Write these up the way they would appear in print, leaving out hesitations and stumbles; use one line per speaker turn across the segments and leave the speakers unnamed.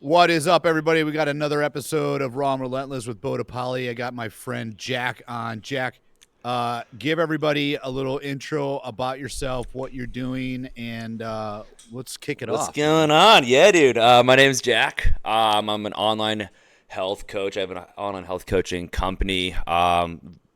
What is up, everybody? We got another episode of Raw and Relentless with Bo DePaoli. I got my friend Jack on. Jack, give everybody a little intro about yourself, what you're doing, and let's kick it off.
What's going on? Yeah, dude. My name's Jack. I'm an online health coach. I have an online health coaching company.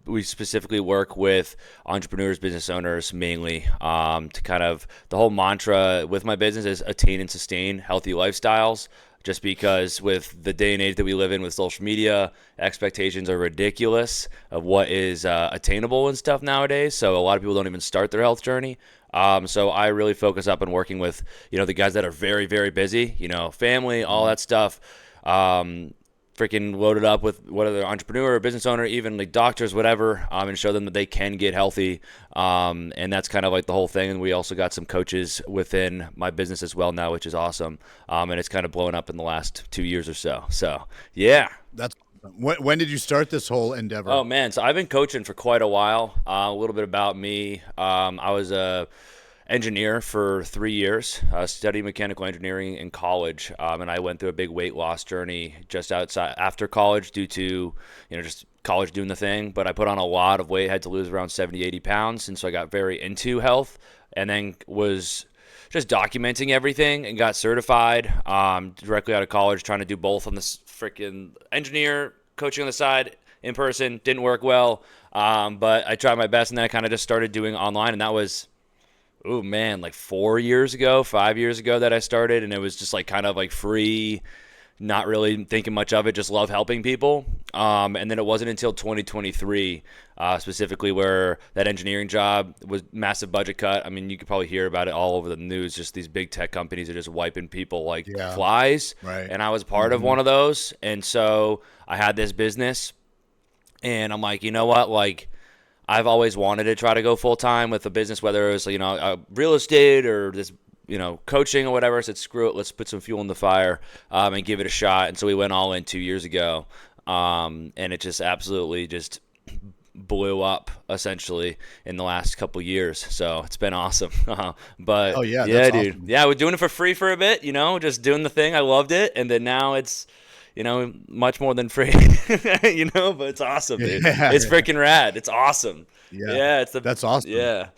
We specifically work with entrepreneurs, business owners mainly, to kind of the whole mantra with my business is attain and sustain healthy lifestyles. Just because with the day and age that we live in with social media, expectations are ridiculous of what is attainable and stuff nowadays. So a lot of people don't even start their health journey. So I really focus up on working with, the guys that are very, very busy, family, all that stuff. Freaking loaded up with whether they're entrepreneur or business owner, even like doctors, whatever, and show them that they can get healthy. And that's kind of like the whole thing. And we also got some coaches within my business as well now, which is awesome. And it's kind of blown up in the last 2 years or so. So, yeah.
That's when did you start this whole endeavor?
Oh, man. So I've been coaching for quite a while. A little bit about me. I was a engineer for 3 years, studied mechanical engineering in college, and I went through a big weight loss journey just outside after college due to just college doing the thing. But I put on a lot of weight, had to lose around 70-80 pounds, and so I got very into health, and then was just documenting everything and got certified directly out of college, trying to do both on this freaking engineer coaching on the side. In person didn't work well, but I tried my best, and then I kind of just started doing online, and that was like 5 years ago that I started, and it was just like kind of like free, not really thinking much of it, just love helping people. And then it wasn't until 2023, specifically where that engineering job was massive budget cut. I mean, you could probably hear about it all over the news. Just these big tech companies are just wiping people like flies.
Right.
And I was part of one of those. And so I had this business, and I'm like, you know what? Like, I've always wanted to try to go full time with a business, whether it was real estate or this coaching or whatever. I said, screw it, let's put some fuel in the fire and give it a shot. And so we went all in 2 years ago, and it just absolutely just blew up essentially in the last couple years. So it's been awesome. But
yeah,
dude,
awesome.
Yeah, we're doing it for free for a bit. Just doing the thing. I loved it, and then now it's much more than free, but it's awesome, dude. It's freaking rad. It's awesome.
Yeah. That's awesome.
Yeah.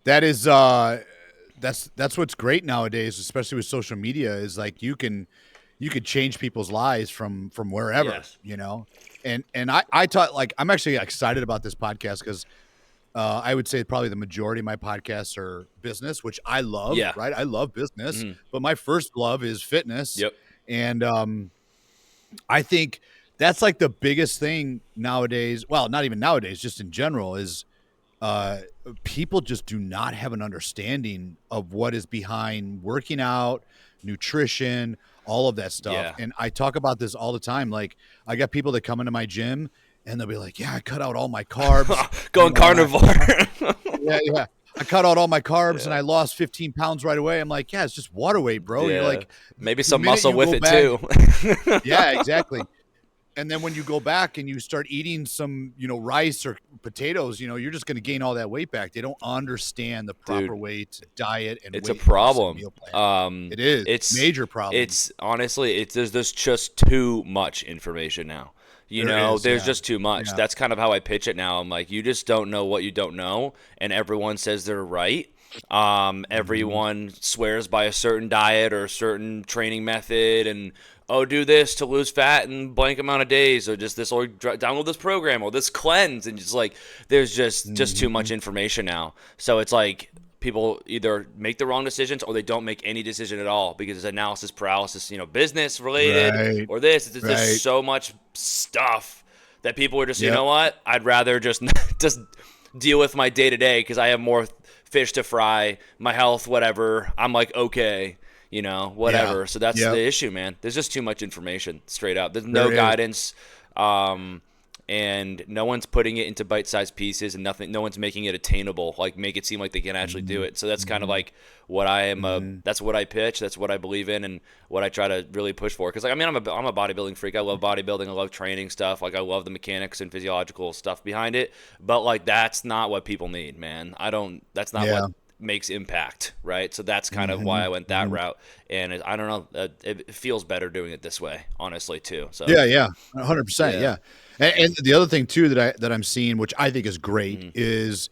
That is, that's what's great nowadays, especially with social media, is like you could change people's lives from wherever, and I taught, like, I'm actually excited about this podcast because I would say probably the majority of my podcasts are business, which I love, right? I love business, but my first love is fitness.
Yep.
And I think that's like the biggest thing nowadays. Well, not even nowadays, just in general, is people just do not have an understanding of what is behind working out, nutrition, all of that stuff.
Yeah.
And I talk about this all the time. Like, I got people that come into my gym and they'll be like, yeah, I cut out all my carbs.
Going carnivore.
Yeah. I cut out all my carbs and I lost 15 pounds right away. I'm like, yeah, it's just water weight, bro.
Yeah.
You're like,
maybe some muscle with it too.
Yeah, exactly. And then when you go back and you start eating some, rice or potatoes, you're just going to gain all that weight back. They don't understand the proper way to diet and
it's
weight
a problem.
Meal plan. It is. It's major problem.
It's honestly, there's just too much information now. There's just too much. Yeah. That's kind of how I pitch it now. I'm like, you just don't know what you don't know, and everyone says they're right. Everyone swears by a certain diet or a certain training method, and do this to lose fat in blank amount of days, or just this, or download this program, or this cleanse, and just like there's just too much information now. So it's like people either make the wrong decisions or they don't make any decision at all because it's analysis paralysis, business related or this. There's so much stuff that people are just, you know what? I'd rather just deal with my day to day because I have more fish to fry, my health, whatever. I'm like, okay, whatever. Yeah. So that's the issue, man. There's just too much information straight up. There's no guidance. And no one's putting it into bite-sized pieces, and no one's making it attainable, like make it seem like they can actually do it. So that's kind of like what I am. That's what I pitch. That's what I believe in, and what I try to really push for. Because I'm a bodybuilding freak. I love bodybuilding. I love training stuff. Like I love the mechanics and physiological stuff behind it. But like that's not what people need, man. That's not what makes impact, right? So that's kind of why I went that route. And I don't know, it feels better doing it this way, honestly, too. So
yeah, 100%, yeah. And the other thing too that I'm seeing, which I think is great, is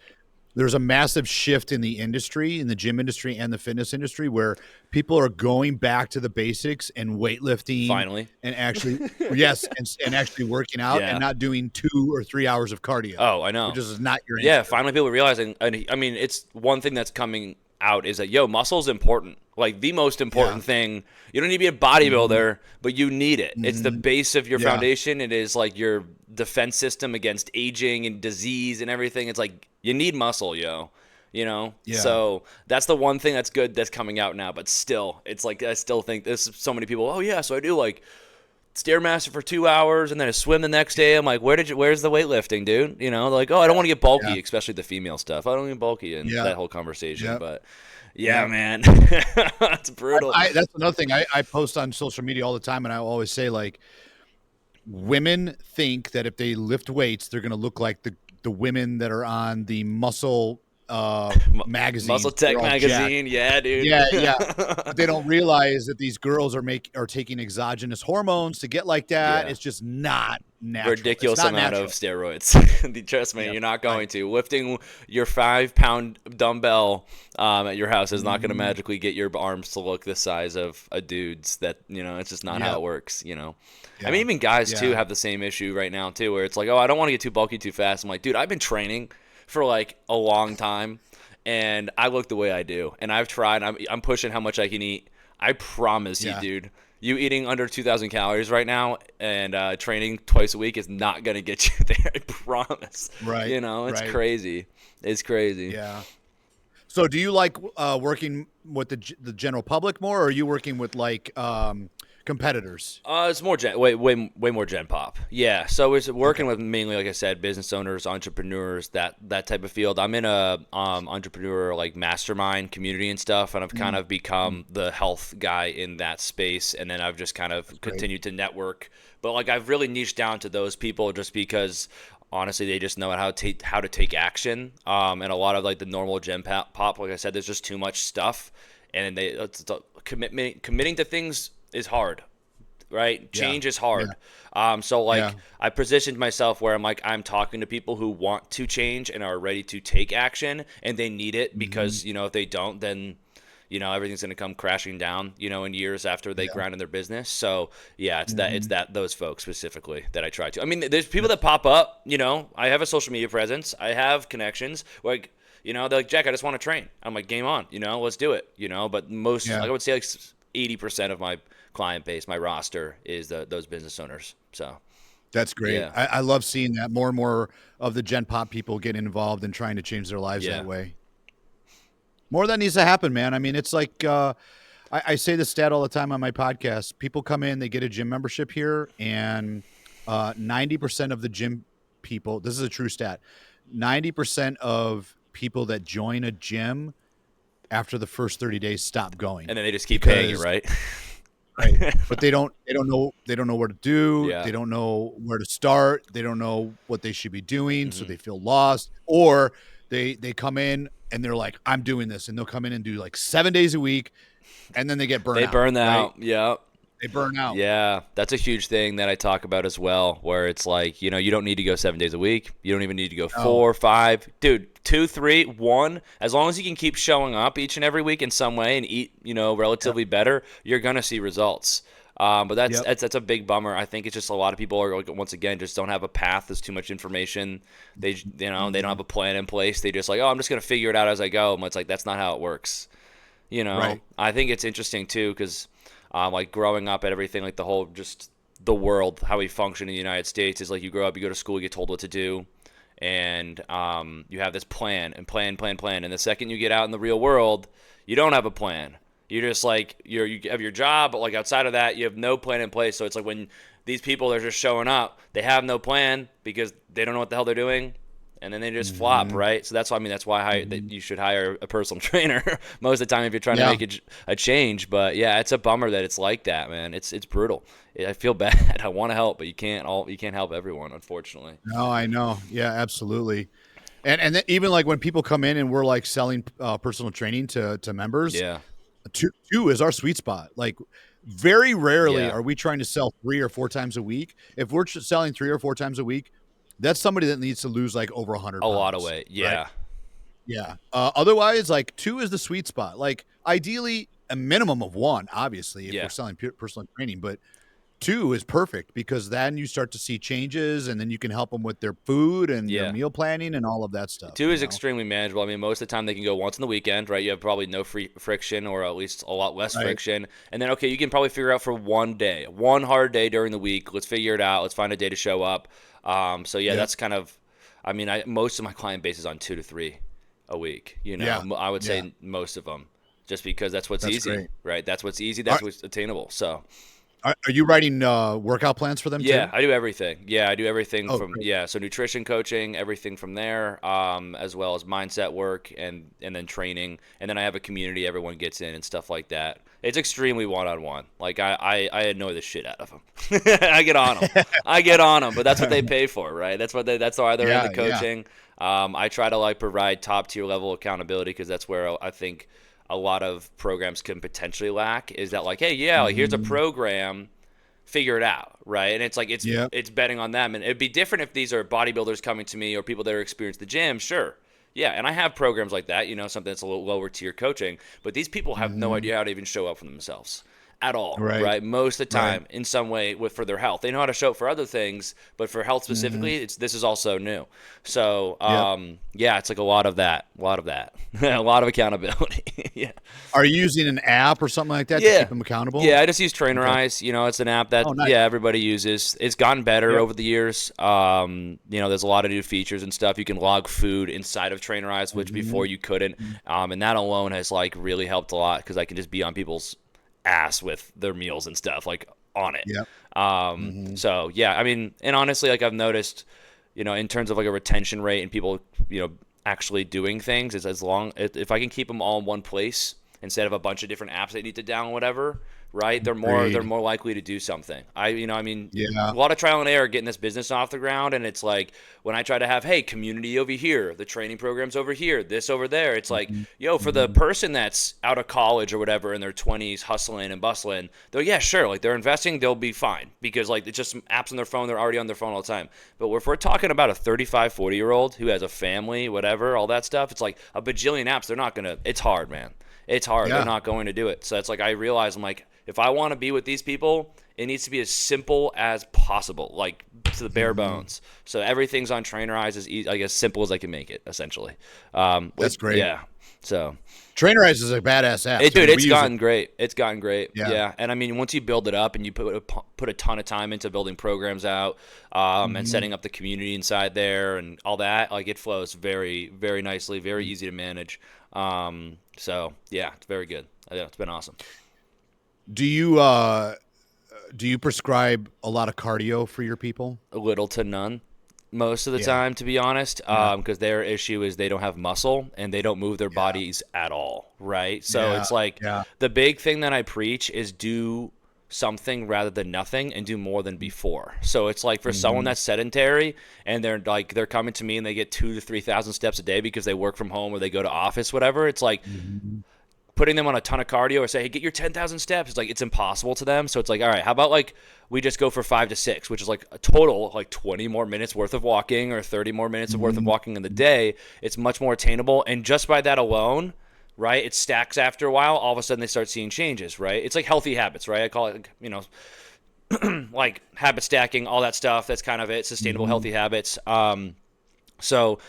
there's a massive shift in the industry, in the gym industry and the fitness industry, where people are going back to the basics and weightlifting
finally,
and actually, yes, and actually working out and not doing 2 or 3 hours of cardio.
Oh, I know.
Which is not your answer.
Yeah, finally people realizing, and I mean, it's one thing that's coming out is that, muscle's important. Like, the most important thing. You don't need to be a bodybuilder, but you need it. It's the base of your foundation. It is like your defense system against aging and disease and everything. It's like, you need muscle, So that's the one thing that's good that's coming out now. But still, it's like, I still think there's so many people, so I do like Stairmaster for 2 hours and then I swim the next day. I'm like, where's the weightlifting, dude? Like, I don't want to get bulky, especially the female stuff. I don't get bulky in that whole conversation. But man, it's brutal.
That's another thing I post on social media all the time, and I always say, like, women think that if they lift weights, they're going to look like the women that are on the muscle magazine,
Muscle Tech magazine.
Jacked.
Dude.
Yeah. But they don't realize that these girls are taking exogenous hormones to get like that. It's just not natural.
Ridiculous
not
amount
natural.
Of steroids. Trust me, you're not going to. Lifting your 5-pound dumbbell at your house is not going to magically get your arms to look the size of a dude's. That it's just not how it works. I mean, even guys too have the same issue right now too, where it's like, I don't want to get too bulky too fast. I'm like, dude, I've been training for like a long time, and I look the way I do, and I've tried. I'm pushing how much I can eat. I promise you, dude. You eating under 2,000 calories right now and training twice a week is not gonna get you there. I promise.
Right.
It's crazy. It's crazy.
Yeah. So, do you like working with the general public more, or are you working with like competitors?
It's more way more gen pop. Yeah. So it's working with mainly, like I said, business owners, entrepreneurs, that type of field. I'm in a entrepreneur like mastermind community and stuff, and I've kind of become the health guy in that space, and then I've just kind of continued to network. But like, I've really niched down to those people just because honestly they just know how to take action. And a lot of like the normal gen pop, like I said, there's just too much stuff, and committing to things is hard, right? Change is hard. So like I positioned myself where I'm like, I'm talking to people who want to change and are ready to take action, and they need it because, if they don't, then, everything's going to come crashing down, in years after they grind in their business. So it's those folks specifically that I try to. I mean, there's people that pop up, I have a social media presence. I have connections. Like, they're like, Jack, I just want to train. I'm like, game on, let's do it, but most, like I would say like 80% of my client base, my roster, is those business owners. So
that's great. I love seeing that more and more of the Gen Pop people getting involved and trying to change their lives that way. More of that needs to happen, man. I mean, it's like I say this stat all the time on my podcast. People come in, they get a gym membership here, and 90% of the gym people, this is a true stat, 90% of people that join a gym after the first 30 days stop going.
And then they just keep paying it, right?
Right. But they don't know what to do. Yeah. They don't know where to start. They don't know what they should be doing. So they feel lost, or they come in and they're like, I'm doing this. And they'll come in and do like 7 days a week. And then they get burned out.
They burn out. Yeah.
They burn out.
Yeah. That's a huge thing that I talk about as well, where it's like, you don't need to go 7 days a week. You don't even need to go 4, 5. Dude, 2, 3, 1. As long as you can keep showing up each and every week in some way and eat, relatively better, you're going to see results. But that's a big bummer. I think it's just a lot of people are, once again, just don't have a path. There's too much information. They don't have a plan in place. They just like, I'm just going to figure it out as I go. And it's like, that's not how it works. I think it's interesting too, because like growing up at everything, like the whole, just the world, how we function in the United States is like, you grow up, you go to school, you get told what to do. And you have this plan. And the second you get out in the real world, you don't have a plan. You're just like, you have your job, but like outside of that, you have no plan in place. So it's like when these people are just showing up, they have no plan because they don't know what the hell they're doing, and then they just flop, right? So that's why you should hire a personal trainer most of the time if you're trying to make a change. But yeah, it's a bummer that it's like that, man. It's brutal. I feel bad. I want to help, but you can't help everyone, unfortunately.
No, I know. Yeah, absolutely. And then even like when people come in and we're like selling personal training to members,
Yeah.
Two is our sweet spot. Like very rarely
Yeah.
are we trying to sell 3 or 4 times a week. If we're selling 3 or 4 times a week, that's somebody that needs to lose like over 100
A lot of
pounds.
weight.
Right?
Yeah.
Yeah. Otherwise, like 2 is the sweet spot. Like ideally, a minimum of 1, obviously, if we're selling personal training, but 2 is perfect because then you start to see changes, and then you can help them with their food and their meal planning and all of that stuff.
2 is extremely manageable. I mean, most of the time they can go once in the weekend, right? You have probably no friction, or at least a lot less friction. And then, okay, you can probably figure out for one day, one hard day during the week. Let's figure it out. Let's find a day to show up. So that's kind of, I mean, most of my client base is on 2 to 3 a week. You know, I would say most of them, just because that's what's easy, great. Right? That's what's easy. That's what's attainable. So.
Are you writing workout plans for them too?
Yeah, I do everything. Yeah, I do everything from great. So nutrition coaching, everything from there, as well as mindset work and then training. And then I have a community everyone gets in and stuff like that. It's extremely one-on-one. Like I annoy the shit out of them. I get on them. But that's what they pay for, right? That's why they're in the coaching. Yeah. I try to like provide top tier level accountability because that's where I think a lot of programs can potentially lack, is that like, hey, like, here's a program, figure it out, right? And it's like it's betting on them. And it'd be different if these are bodybuilders coming to me or people that are experienced the gym, sure. Yeah, and I have programs like that, something that's a little lower tier coaching, but these people have no idea how to even show up for themselves at all, right? Most of the time, in some way, for their health. They know how to show up for other things, but for health specifically, this is also new. So, it's like a lot of that, a lot of accountability. Yeah.
Are you using an app or something like that to keep them accountable?
Yeah, I just use Trainerize. It's an app that everybody uses. It's gotten better over the years. There's a lot of new features and stuff. You can log food inside of Trainerize, which before you couldn't. And that alone has like really helped a lot because I can just be on people's ass with their meals and stuff, like on it. So yeah, I mean, and honestly, like I've noticed, in terms of like a retention rate and people, actually doing things, is as long if I can keep them all in one place instead of a bunch of different apps they need to download, whatever, right? They're more likely to do something. A lot of trial and error getting this business off the ground, and it's like when I try to have, hey, community over here, the training programs over here, this over there, it's like, for the person that's out of college or whatever in their 20s hustling and bustling, they're sure, like they're investing, they'll be fine because like it's just some apps on their phone, they're already on their phone all the time. But if we're talking about a 35, 40-year-old who has a family, whatever, all that stuff, it's like a bajillion apps, they're not gonna, it's hard, man. It's hard. They're not going to do it. So it's like I realize, I'm like, if I want to be with these people, it needs to be as simple as possible, like to the bare bones. So everything's on Trainerize as simple as I can make it, essentially.
That's great.
Yeah. So
Trainerize is a badass app.
It's gotten great. It's gotten great. Yeah. And I mean, once you build it up and you put a ton of time into building programs out and setting up the community inside there and all that, like it flows very, very nicely, very easy to manage. So yeah, it's very good. Yeah, it's been awesome.
Do you prescribe a lot of cardio for your people?
A little to none. Most of the time, to be honest, because their issue is they don't have muscle and they don't move their bodies at all, right? So it's like the big thing that I preach is do something rather than nothing and do more than before. So it's like for someone that's sedentary and they're coming to me and they get 2,000 to 3,000 steps a day because they work from home or they go to office, whatever. It's like putting them on a ton of cardio or say, hey, get your 10,000 steps. It's like, it's impossible to them. So it's like, all right, how about like we just go for 5 to 6, which is like a total like 20 more minutes worth of walking or 30 more minutes worth of walking in the day. It's much more attainable. And just by that alone, right, it stacks after a while. All of a sudden they start seeing changes, right? It's like healthy habits, right? I call it, like habit stacking, all that stuff. That's kind of it. Sustainable, healthy habits. So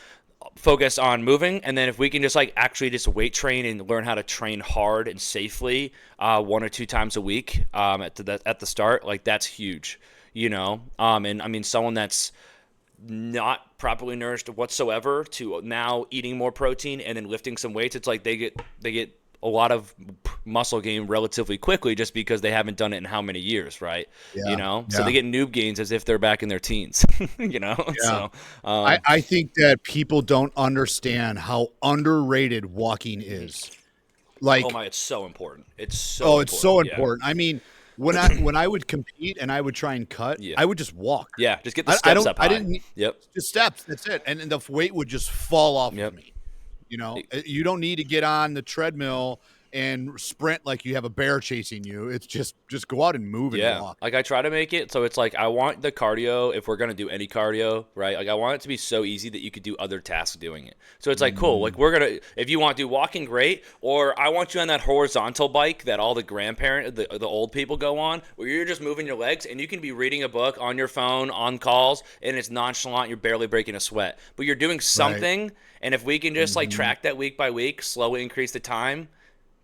focus on moving, and then if we can just like actually just weight train and learn how to train hard and safely 1 or 2 times a week at the start, like that's huge, and I mean someone that's not properly nourished whatsoever to now eating more protein and then lifting some weights, it's like they get a lot of muscle gain relatively quickly just because they haven't done it in how many years, right? So they get noob gains as if they're back in their teens. So
I think that people don't understand how underrated walking is. Like,
oh my, it's so important. It's so important.
I mean, when I would compete and I would try and cut,
Yeah.
I would just walk.
Yeah, just get the steps up high.
I didn't need
Yep.
just steps. That's it. And the weight would just fall off
Yep.
of me. You don't need to get on the treadmill and sprint like you have a bear chasing you. It's just go out and move and walk.
Like I try to make it so it's like I want the cardio, if we're gonna do any cardio, right? Like I want it to be so easy that you could do other tasks doing it. So it's like cool. Like if you want to do walking, great. Or I want you on that horizontal bike that all the the old people go on, where you're just moving your legs and you can be reading a book on your phone on calls and it's nonchalant. You're barely breaking a sweat, but you're doing something. Right. And if we can just like track that week by week, slowly increase the time,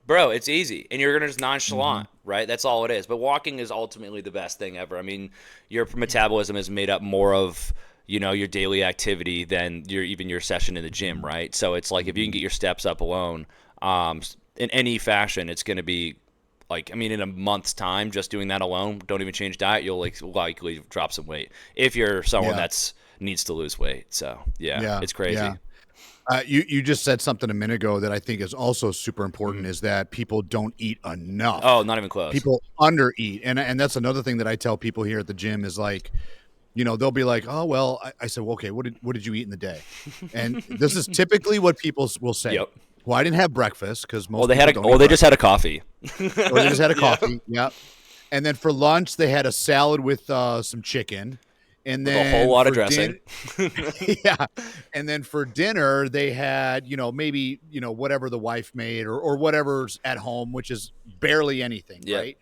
bro, it's easy. And you're going to just nonchalant, right? That's all it is. But walking is ultimately the best thing ever. I mean, your metabolism is made up more of, your daily activity than even your session in the gym, right? So it's like if you can get your steps up alone, in any fashion, it's going to be like, I mean, in a month's time, just doing that alone, don't even change diet, you'll like likely drop some weight if you're someone that's needs to lose weight. So it's crazy.
Yeah. You just said something a minute ago that I think is also super important is that people don't eat enough.
Oh, not even close.
People undereat. And that's another thing that I tell people here at the gym is like, they'll be like, oh, well, I said, well, okay, what did you eat in the day? And this is typically what people will say.
Yep.
Well, I didn't have breakfast because most
they just had a coffee.
Or they just had a coffee. Yeah. And then for lunch, they had a salad with some chicken. And then
a whole lot of dressing.
Yeah. And then for dinner, they had, maybe, whatever the wife made or whatever's at home, which is barely anything. Right.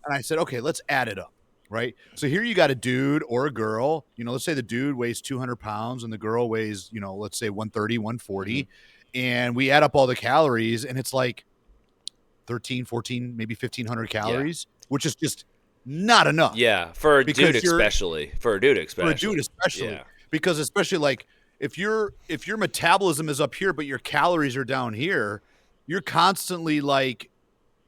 And I said, okay, let's add it up. Right. So here you got a dude or a girl, let's say the dude weighs 200 pounds and the girl weighs, let's say 130, 140. And we add up all the calories and it's like 13, 14, maybe 1,500 calories, which is just not enough.
Yeah, for a dude especially.
Yeah. Because especially like if your metabolism is up here but your calories are down here, you're constantly like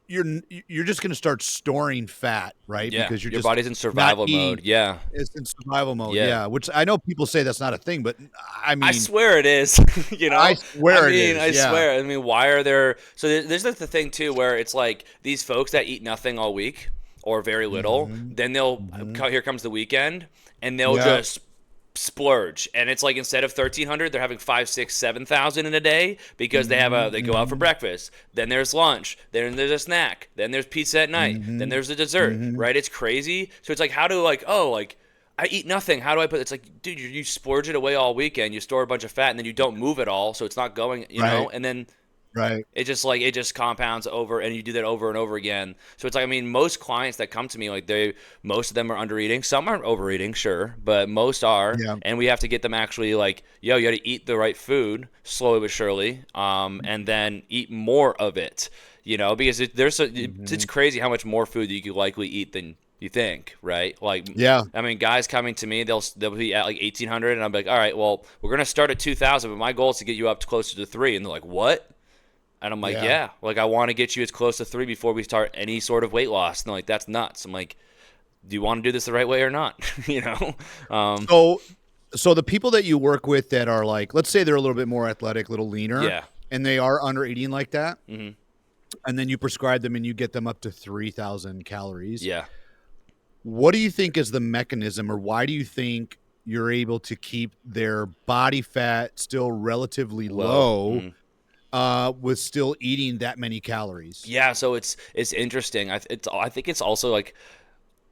you're just going to start storing fat, right?
Yeah,
because
your body's in survival mode. Yeah.
It's in survival mode. Yeah, which I know people say that's not a thing, but I mean
I swear it is,
I swear it is.
I swear. I mean, why are there So there's the thing too where it's like these folks that eat nothing all week or very little, then they'll here comes the weekend and they'll just splurge, and it's like instead of 1,300 they're having 5, 6, 7,000 in a day because they go out for breakfast, then there's lunch, then there's a snack, then there's pizza at night, then there's a dessert, right? It's crazy. So it's like, how do I eat nothing, how do I put it's like, dude, you splurge it away all weekend, you store a bunch of fat and then you don't move it all, so it's not going, know, and then it just compounds over, and you do that over and over again. So it's like, I mean, most clients that come to me, like most of them are under eating. Some are overeating, sure, but most are. Yeah. And we have to get them actually like, you got to eat the right food slowly but surely, and then eat more of it, because it's crazy how much more food you could likely eat than you think, right? Like, I mean, guys coming to me, they'll be at like 1,800, and I'm like, all right, well, we're gonna start at 2,000, but my goal is to get you up closer to 3, and they're like, what? And I'm like, like I want to get you as close to 3 before we start any sort of weight loss. And they're like, that's nuts. I'm like, do you want to do this the right way or not?
So the people that you work with that are like, let's say they're a little bit more athletic, a little leaner, and they are under eating like that, and then you prescribe them and you get them up to 3,000 calories.
Yeah.
What do you think is the mechanism, or why do you think you're able to keep their body fat still relatively low? With still eating that many calories?
Yeah, so it's interesting. I think it's also like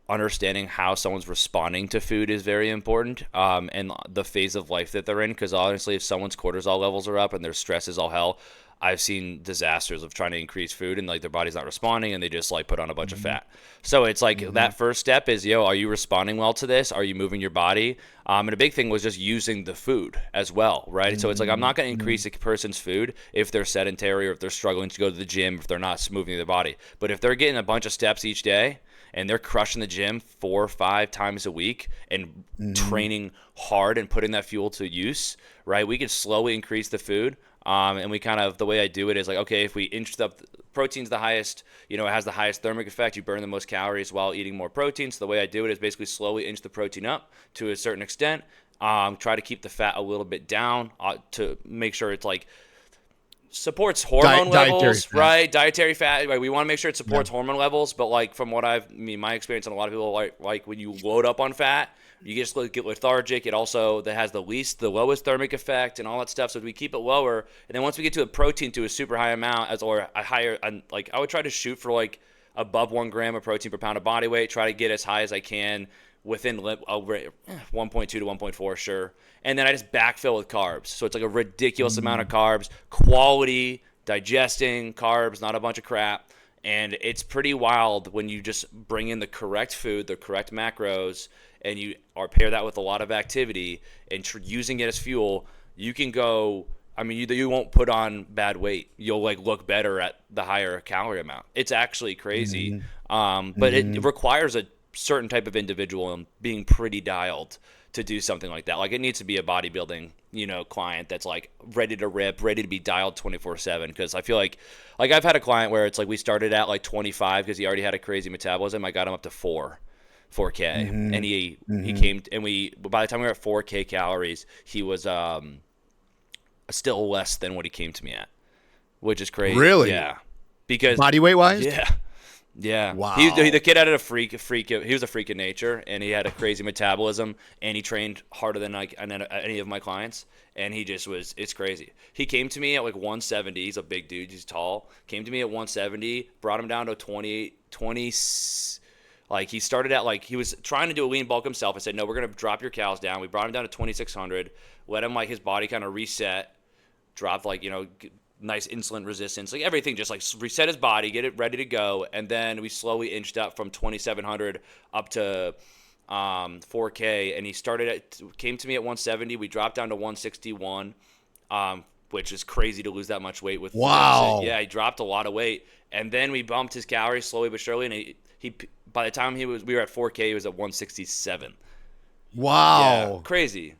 understanding how someone's responding to food is very important, and the phase of life that they're in. Because honestly, if someone's cortisol levels are up and their stress is all hell, I've seen disasters of trying to increase food and like their body's not responding and they just like put on a bunch of fat. So it's like that first step is, are you responding well to this? Are you moving your body? And a big thing was just using the food as well, right? So it's like, I'm not going to increase a person's food if they're sedentary or if they're struggling to go to the gym, if they're not moving their body. But if they're getting a bunch of steps each day and they're crushing the gym 4 or 5 times a week and training hard and putting that fuel to use, right? We could slowly increase the food. And we kind of, the way I do it is like, okay, if we inch up, protein's the highest, it has the highest thermic effect. You burn the most calories while eating more protein. So the way I do it is basically slowly inch the protein up to a certain extent. Try to keep the fat a little bit down to make sure it's like supports hormone levels,
fat.
right? Dietary fat. Right? We want to make sure it supports hormone levels. But like from what my experience and a lot of people like when you load up on fat, you just get lethargic. It also that has the lowest thermic effect and all that stuff. So we keep it lower, and then once we get to a protein to a super high amount, or a higher, like I would try to shoot for like above 1 gram of protein per pound of body weight. Try to get as high as I can within 1.2 to 1.4, sure. And then I just backfill with carbs. So it's like a ridiculous amount of carbs, quality, digesting carbs, not a bunch of crap. And it's pretty wild when you just bring in the correct food, the correct macros, and you pair that with a lot of activity and using it as fuel. You can go, I mean, you won't put on bad weight. You'll like look better at the higher calorie amount. It's actually crazy. But it requires a certain type of individual and being pretty dialed to do something like that. Like it needs to be a bodybuilding, client that's like ready to rip, ready to be dialed 24/7. Because I feel like I've had a client where it's like we started at like 25 because he already had a crazy metabolism. I got him up to 4K, and he came, and by the time we were at 4K calories, he was still less than what he came to me at, which is crazy.
Really?
Yeah. Because
body weight wise?
Yeah.
Wow.
The kid had a freak. He was a freak of nature, and he had a crazy metabolism, and he trained harder than any of my clients. And he just was. It's crazy. He came to me at like 170. He's a big dude. He's tall. Came to me at 170. Brought him down to 20. Like he started at like he was trying to do a lean bulk himself. I said, no, we're gonna drop your calories down. We brought him down to 2,600. Let him like his body kind of reset. Dropped like nice insulin resistance, like everything, just like reset his body, get it ready to go, and then we slowly inched up from 2,700 up to 4K, and he came to me at 170. We dropped down to 161, which is crazy to lose that much weight with.
Wow.
Yeah, he dropped a lot of weight, and then we bumped his calories slowly but surely, and he by the time we were at 4K, he was at 167.
Wow.
Yeah, crazy.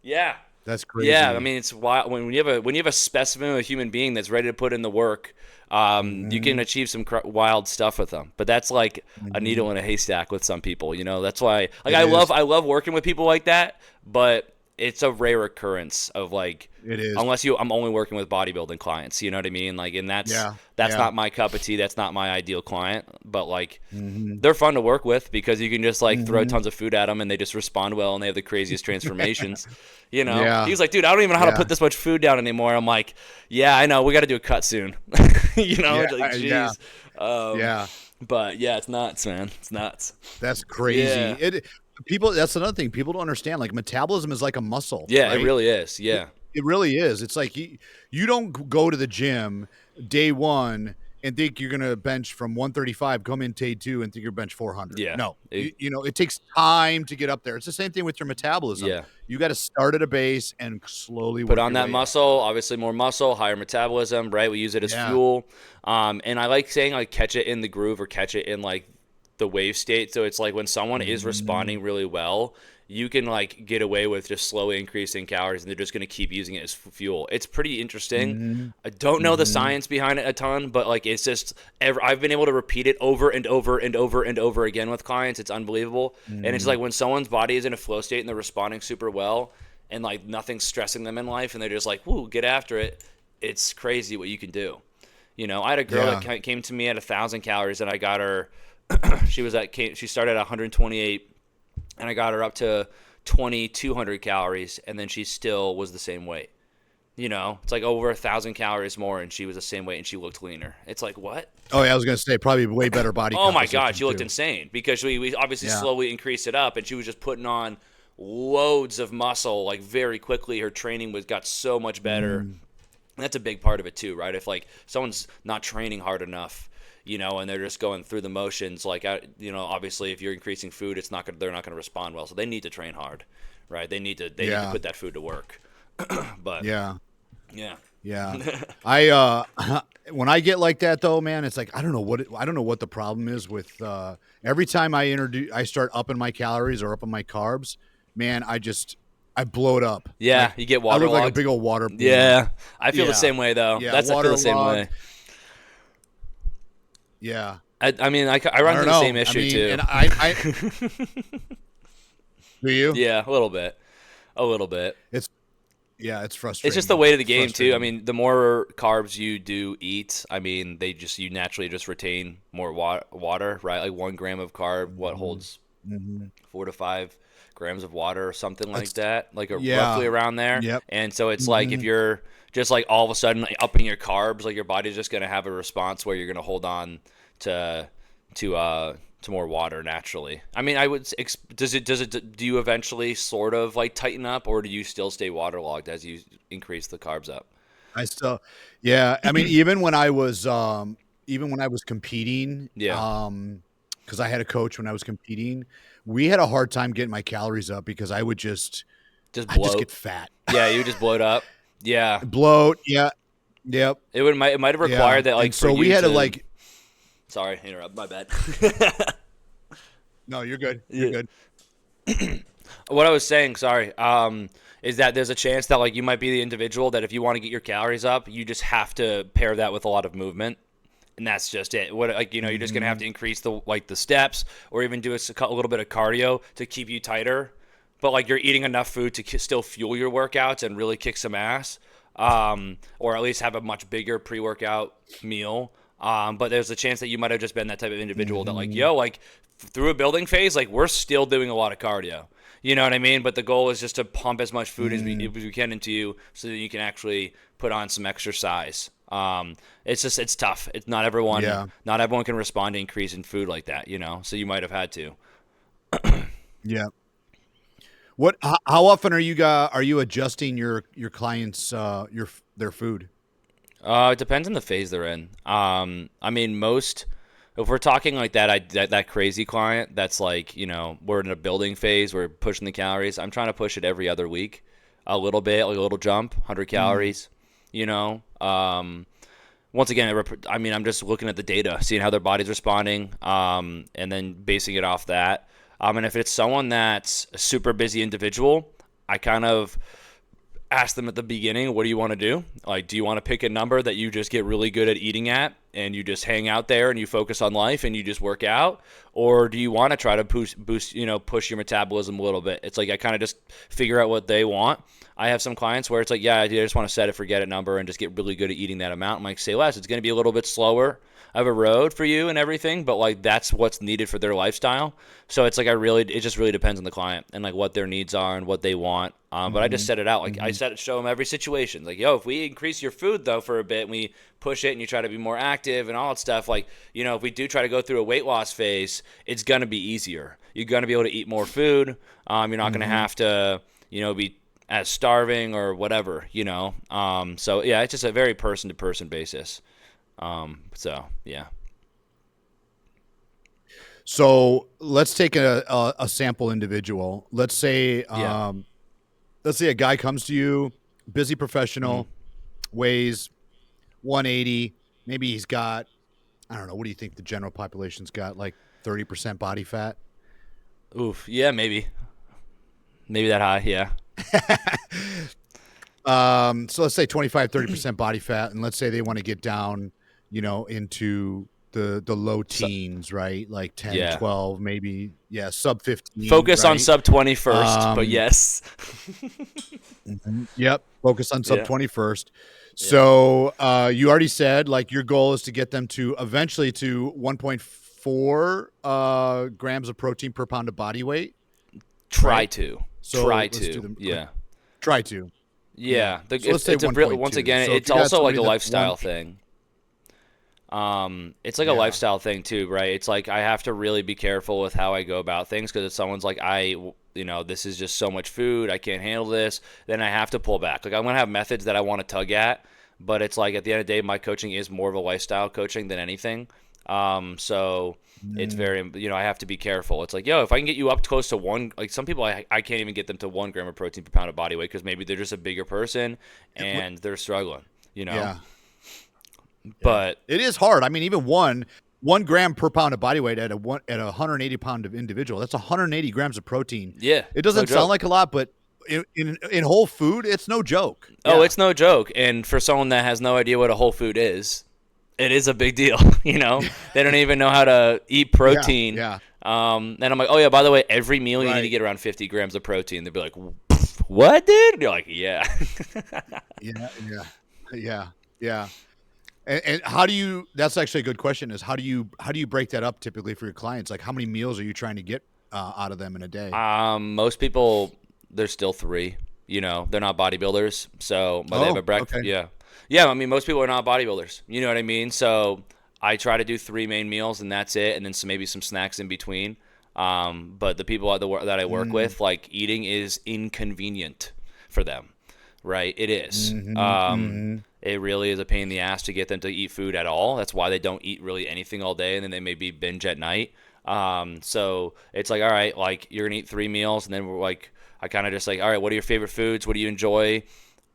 Yeah.
That's crazy.
Yeah, I mean it's wild when you have a specimen of a human being that's ready to put in the work. You can achieve some wild stuff with them, but that's like a needle in a haystack with some people. That's why I love working with people like that, but it's a rare occurrence of like
it is
unless I'm only working with bodybuilding clients. You know what I mean? Like, and that's not my cup of tea. That's not my ideal client, but like they're fun to work with because you can just like throw tons of food at them and they just respond well and they have the craziest transformations.
Yeah.
He's like, dude, I don't even know how to put this much food down anymore. I'm like, yeah, I know. We got to do a cut soon. Like, geez. But yeah, it's nuts, man. It's nuts.
That's crazy.
Yeah.
That's another thing people don't understand. Like metabolism is like a muscle.
Yeah,
right?
It really is. Yeah.
It really is. It's like you don't go to the gym day one and think you're going to bench from 135, come in day two and think you're bench 400.
Yeah.
No, it takes time to get up there. It's the same thing with your metabolism.
Yeah.
You got to start at a base and slowly
put on that muscle, obviously more muscle, higher metabolism, right? We use it as fuel. And I like saying like catch it in the groove or catch it in like the wave state. So it's like when someone is responding really well, you can like get away with just slowly increasing calories and they're just going to keep using it as fuel. It's pretty interesting. I don't know the science behind it a ton, but like it's just I've been able to repeat it over and over and over and over again with clients. It's unbelievable. And it's like when someone's body is in a flow state and they're responding super well and like nothing's stressing them in life and they're just like, woo, get after it. It's crazy what you can do. I had a girl that came to me at 1,000 calories and I got her she started at 128 and I got her up to 2,200 calories and then she still was the same weight. It's like over 1,000 calories more and she was the same weight and she looked leaner. It's like, what?
Oh yeah, I was going to say probably way better body
Oh my God, she looked insane because we obviously slowly increased it up and she was just putting on loads of muscle like very quickly. Her training got so much better. And that's a big part of it too, right? If like someone's not training hard enough, and they're just going through the motions. Like, obviously, if you're increasing food, they're not going to respond well. So they need to train hard, right? They need to put that food to work. But
yeah. I when I get like that though, man, it's like I don't know what the problem is with every time I start upping my calories or upping my carbs, man, I blow it up.
Yeah,
like,
you get waterlogged.
I look like a big old water balloon.
Yeah, I feel the same way though.
Yeah,
I feel the same way.
Yeah,
I mean, I run through the same issue too.
And I do you?
Yeah, a little bit.
Yeah, it's frustrating.
It's just the weight of the game too. I mean, the more carbs you do eat, I mean, you naturally just retain more water, right? Like 1 gram of carb, what holds 4 to 5 grams of water or something like that, like roughly around there.
Yep.
And so it's like if you're just like all of a sudden like upping your carbs, like your body's just gonna have a response where you're gonna hold on to more water naturally. I mean, do you eventually sort of like tighten up, or do you still stay waterlogged as you increase the carbs up?
Yeah. I mean, even when I was competing, because I had a coach when I was competing, we had a hard time getting my calories up because I would just get fat.
Yeah, you just bloat up. Yeah,
bloat. Yeah, yep.
It might have required that, like, and
so we had to like.
Sorry, interrupt. My bad.
No, you're good. You're good.
What I was saying, sorry, is that there's a chance that like you might be the individual that if you want to get your calories up, you just have to pair that with a lot of movement. And that's just it. You're just gonna have to increase the steps, or even do a little bit of cardio to keep you tighter. But like you're eating enough food to still fuel your workouts and really kick some ass, or at least have a much bigger pre-workout meal. But there's a chance that you might have just been that type of individual that like through a building phase, like we're still doing a lot of cardio. You know what I mean? But the goal is just to pump as much food as we can into you so that you can actually put on some exercise. It's tough. It's not everyone can respond to increase in food like that, so you might have had to.
Yeah. How often are you adjusting your clients their food?
It depends on the phase they're in. I mean, if we're talking like that crazy client that's like, we're in a building phase, we're pushing the calories. I'm trying to push it every other week, a little bit, like a little jump, 100 calories. Once again, I mean, I'm just looking at the data, seeing how their body's responding, and then basing it off that. And if it's someone that's a super busy individual, I kind of ask them at the beginning, what do you want to do? Like, do you want to pick a number that you just get really good at eating at and you just hang out there and you focus on life and you just work out? Or do you want to try to push your metabolism a little bit? It's like I kind of just figure out what they want. I have some clients where it's like, I just want to set it, forget it number and just get really good at eating that amount. I'm like, say less. It's going to be a little bit slower of a road for you and everything, but like that's what's needed for their lifestyle. So it's like it just really depends on the client and like what their needs are and what they want. But I just set it out. Like I show them every situation. Like, if we increase your food though for a bit and we push it and you try to be more active and all that stuff, like, if we do try to go through a weight loss phase, it's going to be easier. You're going to be able to eat more food. You're not going to have to, be as starving or whatever, So yeah, it's just a very person to person basis. So yeah.
So let's take a sample individual. Let's say a guy comes to you, busy professional, weighs 180. Maybe he's got, I don't know, what do you think the general population's got? Like 30% body fat?
Oof. Yeah, maybe that high. Yeah.
So let's say 25-30% body fat, and let's say they want to get down, into the low teens, right? Like 10, 12, maybe, sub 15.
Focus on sub 20 first, but yes.
Yep. Focus on sub 20 first. So you already said like your goal is to get them to eventually to 1.4 grams of protein per pound of body weight.
Try to.
Yeah.
Let's say once again, so it's also like a lifestyle thing. It's like a lifestyle thing too, right? It's like I have to really be careful with how I go about things because if someone's like, this is just so much food, I can't handle this, then I have to pull back. Like I'm going to have methods that I want to tug at, but it's like at the end of the day, my coaching is more of a lifestyle coaching than anything. So it's very, I have to be careful. It's like, if I can get you up close to one, like some people, I can't even get them to 1 gram of protein per pound of body weight because maybe they're just a bigger person and they're struggling,
Yeah.
But
it is hard. I mean, even one gram per pound of body weight at a 180 pound of individual, that's 180 grams of protein.
Yeah.
It doesn't sound like a lot, but in whole food, it's no joke.
Oh, it's no joke. And for someone that has no idea what a whole food is, it is a big deal. They don't even know how to eat protein.
Yeah.
And I'm like, oh yeah, by the way, every meal you need to get around 50 grams of protein. They'd be like, what, dude? And you're like, yeah.
Yeah. And how do you? That's actually a good question. Is how do you break that up typically for your clients? Like, how many meals are you trying to get out of them in a day?
Most people, there's still 3. They're not bodybuilders, so but they have a
Oh,
breakfast.
okay.
Yeah. I mean, most people are not bodybuilders. You know what I mean? So I try to do 3 main meals, and that's it, and then maybe some snacks in between. But the people that I work with, like, eating is inconvenient for them, right? It is. It really is a pain in the ass to get them to eat food at all. That's why they don't eat really anything all day, and then they maybe binge at night. So it's like, all right, like, you're gonna eat 3 meals, and then we're like, I kind of just like, all right, what are your favorite foods? What do you enjoy?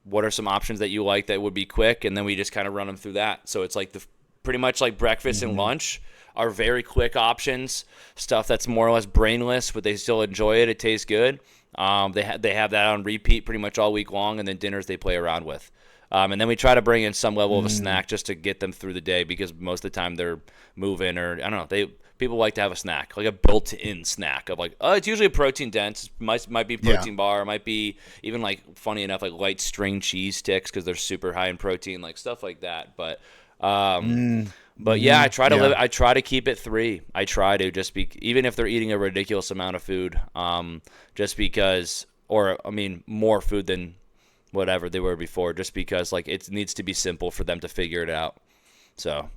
What are some options that you like that would be quick? And then we just kind of run them through that. So it's like pretty much like breakfast and lunch are very quick options, stuff that's more or less brainless, but they still enjoy it. It tastes good. They have that on repeat pretty much all week long, and then dinners they play around with. And then we try to bring in some level of a snack just to get them through the day, because most of the time they're moving, or I don't know, people like to have a snack, like a built-in snack of like, oh, it's usually a protein dense, might be protein bar, might be even, like, funny enough, like light string cheese sticks because they're super high in protein, like stuff like that. But yeah, I try to keep it 3. I try to even if they're eating a ridiculous amount of food, just because, or I mean, more food than whatever they were before, just because, like, it needs to be simple for them to figure it out. So,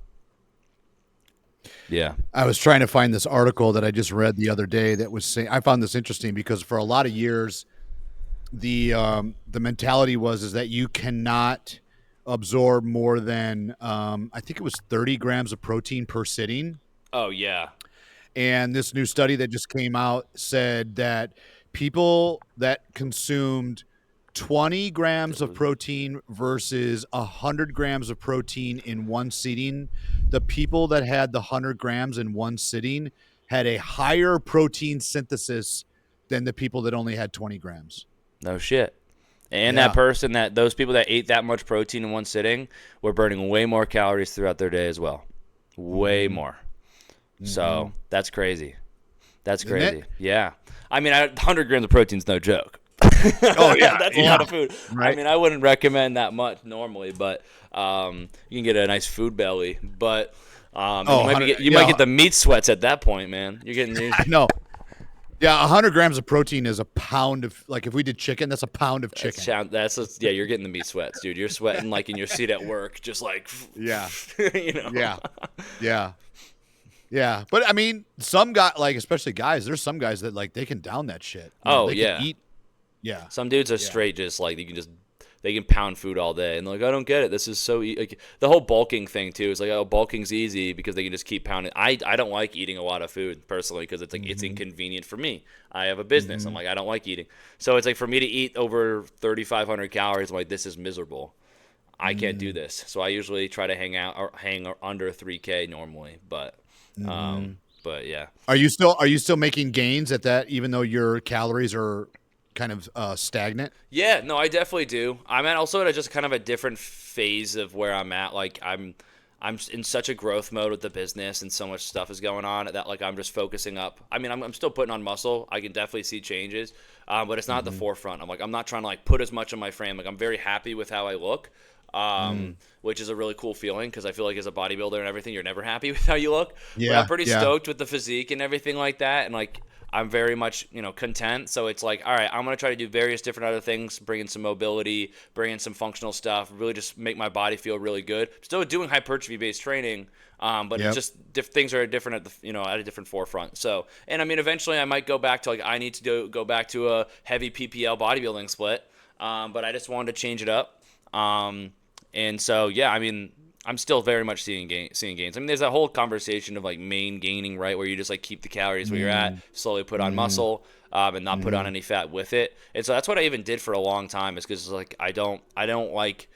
yeah.
I was trying to find this article that I just read the other day that was saying, I found this interesting because for a lot of years, the mentality is that you cannot absorb more than I think it was 30 grams of protein per sitting.
Oh yeah.
And this new study that just came out said that people that consumed 20 grams of protein versus 100 grams of protein in one sitting, the people that had the 100 grams in one sitting had a higher protein synthesis than the people that only had 20 grams.
No shit. And
Yeah.
those people that ate that much protein in one sitting were burning way more calories throughout their day as well. Way more. So that's crazy. That's crazy. Yeah. I mean, 100 grams of protein is no joke.
Oh yeah,
that's a lot of food.
Right?
I mean, I wouldn't recommend that much normally, but you can get a nice food belly. But you might get the meat sweats at that point, man. You're getting.
I know. Yeah, 100 grams of protein is a pound of, like, if we did chicken, that's a pound of chicken.
You're getting the meat sweats, dude. You're sweating like in your seat at work, just like.
Yeah.
Yeah.
Yeah. But I mean, some guys, like, especially guys, there's some guys that, like, they can down that shit.
They
can eat. Yeah.
Some dudes are straight, just like they can pound food all day, and they're like, I don't get it. This is so like the whole bulking thing too is like, oh, bulking's easy because they can just keep pounding. I don't like eating a lot of food personally because it's like it's inconvenient for me. I have a business. I'm like, I don't like eating, so it's like for me to eat over 3,500 calories, I'm like, this is miserable. I can't do this. So I usually try to hang under 3K normally, but yeah.
Are you still making gains at that, even though your calories are kind of stagnant?
Yeah, no, I definitely do. I'm also at just kind of a different phase of where I'm at. Like I'm in such a growth mode with the business, and so much stuff is going on that, like, I'm just focusing up. I mean, I'm still putting on muscle. I can definitely see changes, but it's not at the forefront. I'm not trying to, like, put as much on my frame. Like, I'm very happy with how I look, which is a really cool feeling because I feel like as a bodybuilder and everything, you're never happy with how you look.
Yeah,
but I'm pretty stoked with the physique and everything like that, and, like, I'm very much, content. So it's like, all right, I'm going to try to do various different other things, bring in some mobility, bring in some functional stuff, really just make my body feel really good. Still doing hypertrophy-based training, but it's just things are different at a different forefront. So, and I mean, eventually I might go back to, like, I need to go back to a heavy PPL bodybuilding split, but I just wanted to change it up. And so, yeah, I mean, I'm still very much seeing gains. I mean, there's that whole conversation of, like, main gaining, right, where you just, like, keep the calories where you're at, slowly put on muscle, and not put on any fat with it. And so that's what I even did for a long time, is because, like, I don't like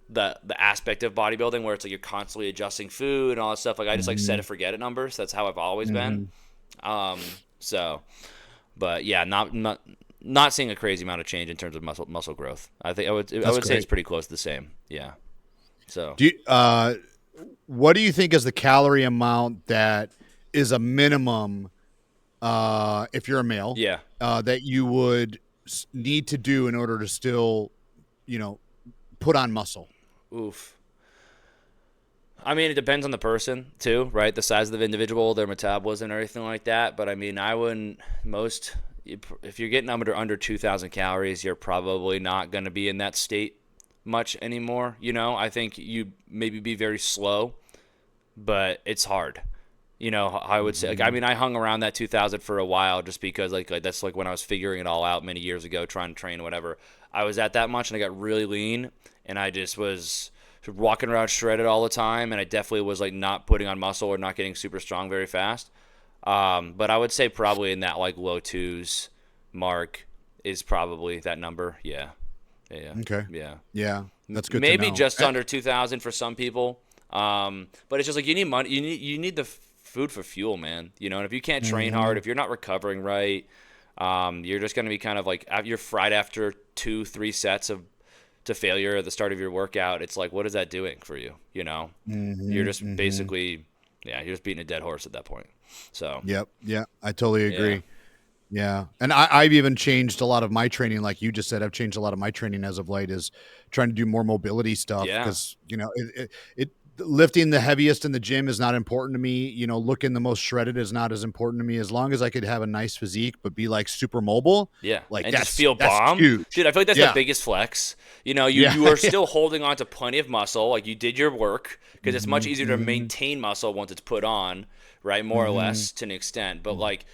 the aspect of bodybuilding where it's like you're constantly adjusting food and all that stuff. Like, I just like set it, forget it numbers. That's how I've always been. So, but yeah, not seeing a crazy amount of change in terms of muscle growth. I think I would say it's pretty close to the same. Yeah. So,
what do you think is the calorie amount that is a minimum if you're a male?
Yeah.
That you would need to do in order to still, put on muscle?
Oof. I mean, it depends on the person too, right? The size of the individual, their metabolism, and everything like that. But I mean, I wouldn't if you're getting under 2,000 calories, you're probably not going to be in that state much anymore. I think you maybe be very slow, but it's hard. I would say, I mean, I hung around that 2,000 for a while just because like that's like when I was figuring it all out many years ago, trying to train or whatever. I was at that much and I got really lean and I just was walking around shredded all the time, and I definitely was like not putting on muscle or not getting super strong very fast. But I would say probably in that like low twos mark is probably that number. Yeah.
Okay.
Yeah.
Yeah. That's good.
Maybe
to know.
just under 2,000 for some people. But it's just like you need money. You need the food for fuel, man. And if you can't train hard, if you're not recovering right, you're just going to be kind of like you're fried after 2-3 sets to failure at the start of your workout. It's like, what is that doing for you? You're just basically, you're just beating a dead horse at that point. So.
Yep. Yeah. I totally agree. Yeah. And I've even changed a lot of my training. Like you just said, I've changed a lot of my training as of late is trying to do more mobility stuff. Because, lifting the heaviest in the gym is not important to me. Looking the most shredded is not as important to me. As long as I could have a nice physique, but be like super mobile.
Yeah.
Like
and just feel bomb.
Huge.
Dude, I feel like that's the biggest flex. You are still holding on to plenty of muscle. Like you did your work because it's much easier to maintain muscle once it's put on, right? More or less to an extent. But like,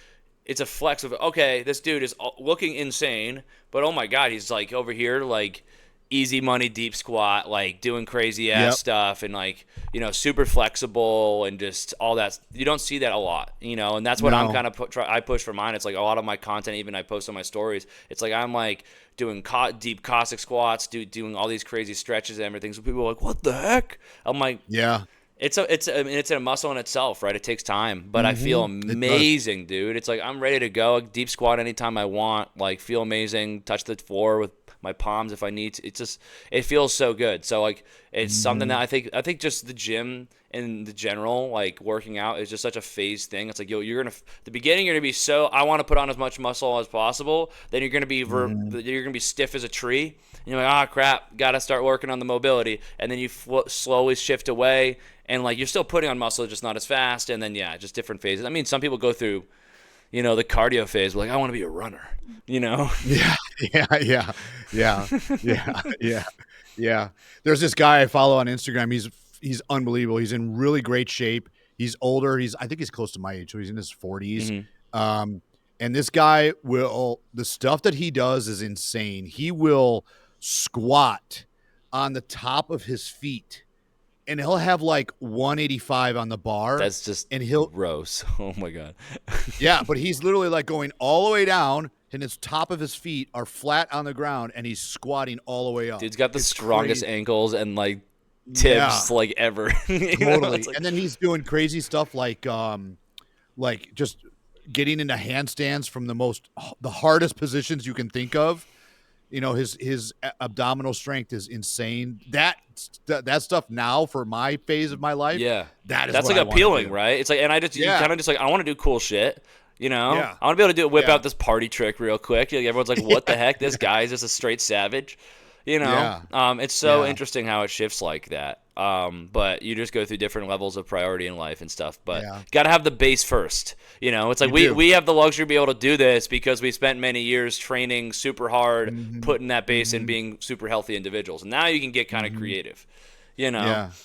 it's a flex of, okay, this dude is looking insane, but oh my God, he's like over here, like easy money, deep squat, like doing crazy ass stuff and like, super flexible and just all that. You don't see that a lot, and that's what I'm kind of I push for mine. It's like a lot of my content, even I post on my stories. It's like, I'm like doing deep Cossack squats, doing all these crazy stretches and everything. So people are like, what the heck? I'm like,
yeah.
It's a muscle in itself, right? It takes time, but I feel amazing, dude. It's like I'm ready to go. Deep squat anytime I want. Like feel amazing. Touch the floor with my palms if I need to. It feels so good. So like it's something that I think just the gym in the general, like working out is just such a phase thing. It's like, the beginning you're gonna be I want to put on as much muscle as possible. Then you're gonna be stiff as a tree. And you're like, crap, gotta start working on the mobility. And then you slowly shift away. And, like, you're still putting on muscle, just not as fast. And then, just different phases. I mean, some people go through, the cardio phase. Like, I want to be a runner, Yeah.
There's this guy I follow on Instagram. He's unbelievable. He's in really great shape. He's older. I think he's close to my age. So he's in his 40s. And this guy the stuff that he does is insane. He will squat on the top of his feet. And he'll have like 185 on the bar.
That's just gross. Oh my God.
Yeah, but he's literally like going all the way down, and his top of his feet are flat on the ground, and he's squatting all the way up.
Dude's got the strongest ankles and like tips like ever.
Totally. And then he's doing crazy stuff like just getting into handstands from the hardest positions you can think of. His abdominal strength is insane. That stuff now for my phase of my life.
Yeah,
that's
like appealing, right? It's like, and you kind of just like, I want to do cool shit. I want to be able to whip out this party trick real quick. Like, everyone's like, what the heck? This guy is just a straight savage. It's so interesting how it shifts like that. But you just go through different levels of priority in life and stuff. But got to have the base first. It's like we have the luxury to be able to do this because we spent many years training super hard, putting that base in, being super healthy individuals. And now you can get kind of creative.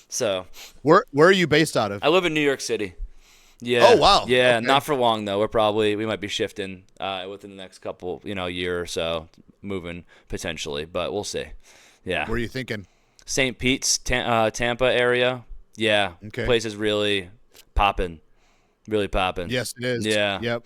So
where are you based out of?
I live in New York City. Yeah.
Oh wow.
Yeah, okay. Not for long though. We might be shifting within the next couple, year or so, moving potentially, but we'll see. Yeah.
Where are you thinking?
St. Pete's, Tampa area. Yeah.
Okay.
Place is really popping. Really popping.
Yes, it is.
Yeah.
Yep.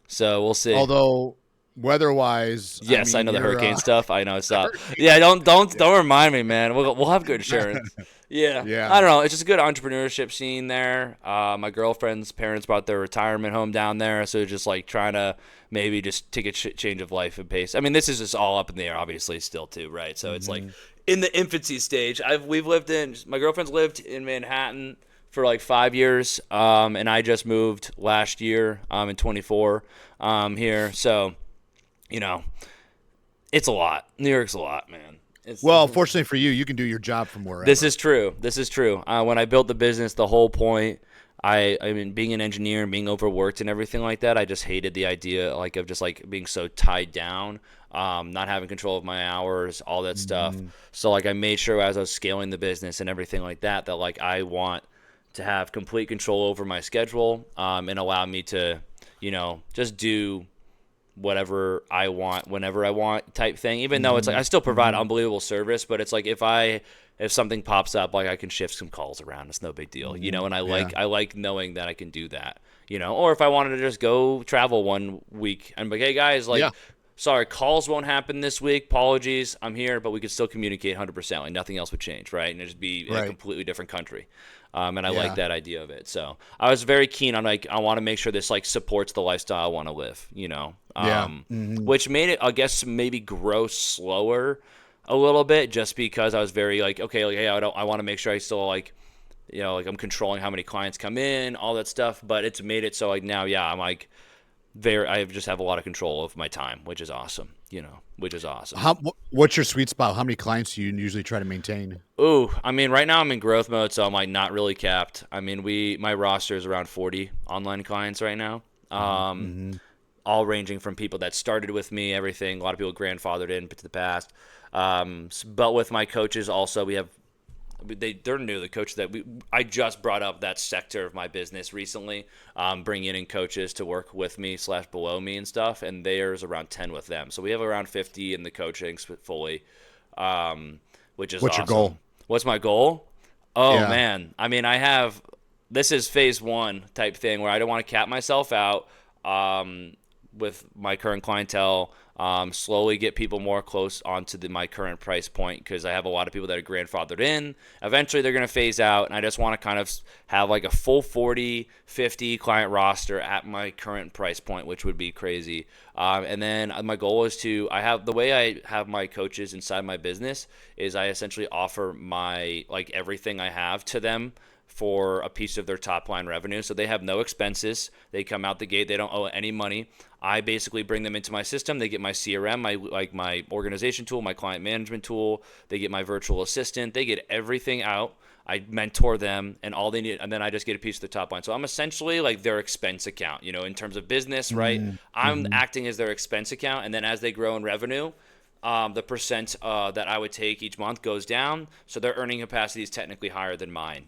So we'll see.
Although weather-wise,
yes, I know the hurricane stuff. I know. Stop. Yeah. Don't remind me, man. We'll have good insurance. Yeah. I don't know. It's just a good entrepreneurship scene there. My girlfriend's parents bought their retirement home down there, so just like trying to maybe just take a change of life and pace. I mean, this is just all up in the air, obviously, still too, right? So it's like in the infancy stage. My girlfriend's lived in Manhattan for like 5 years, and I just moved last year in 24 here. So, It's a lot. New York's a lot, man.
Well, fortunately for you, you can do your job from wherever.
This is true. When I built the business, the whole point, I mean, being an engineer and being overworked and everything like that, I just hated the idea like of just like being so tied down, not having control of my hours, all that stuff. So like I made sure as I was scaling the business and everything like that, that like I want to have complete control over my schedule, and allow me to, just do whatever I want whenever I want type thing, even though it's like I still provide unbelievable service, but it's like if something pops up, like I can shift some calls around, it's no big deal, and I like knowing that I can do that, or if I wanted to just go travel one week and be like, hey guys, like sorry, calls won't happen this week, apologies, I'm here, but we could still communicate 100%, like nothing else would change, right? And it'd just be in a completely different country. And I like that idea of it. So I was very keen on like, I want to make sure this like supports the lifestyle I want to live, which made it, I guess, maybe grow slower a little bit, just because I was very like, okay, like, hey, I want to make sure I still like, like I'm controlling how many clients come in, all that stuff. But it's made it so like now, I'm like I just have a lot of control of my time, which is awesome, which is awesome.
What's your sweet spot? How many clients do you usually try to maintain?
Ooh, I mean, right now I'm in growth mode, so I'm like not really capped. I mean, my roster is around 40 online clients right now. All ranging from people that started with me, everything. A lot of people grandfathered into the past. But with my coaches also, they're new. The coaches I just brought up that sector of my business recently, bringing in coaches to work with me / below me and stuff, and there's around 10 with them. So we have around 50 in the coaching fully, which is
What's
awesome.
Your goal?
What's my goal? Oh man, I mean, this is phase 1 type thing where I don't want to cap myself out. With my current clientele, slowly get people more close onto my current price point, because I have a lot of people that are grandfathered in. Eventually they're going to phase out, and I just want to kind of have like a full 40, 50 client roster at my current price point, which would be crazy. And then my goal is the way I have my coaches inside my business is I essentially offer my like everything I have to them for a piece of their top line revenue. So they have no expenses. They come out the gate. They don't owe any money. I basically bring them into my system. They get my CRM, my organization tool, my client management tool. They get my virtual assistant. They get everything out. I mentor them, and all they need, and then I just get a piece of the top line. So I'm essentially like their expense account, in terms of business, right? I'm acting as their expense account, and then as they grow in revenue, the percent that I would take each month goes down, so their earning capacity is technically higher than mine.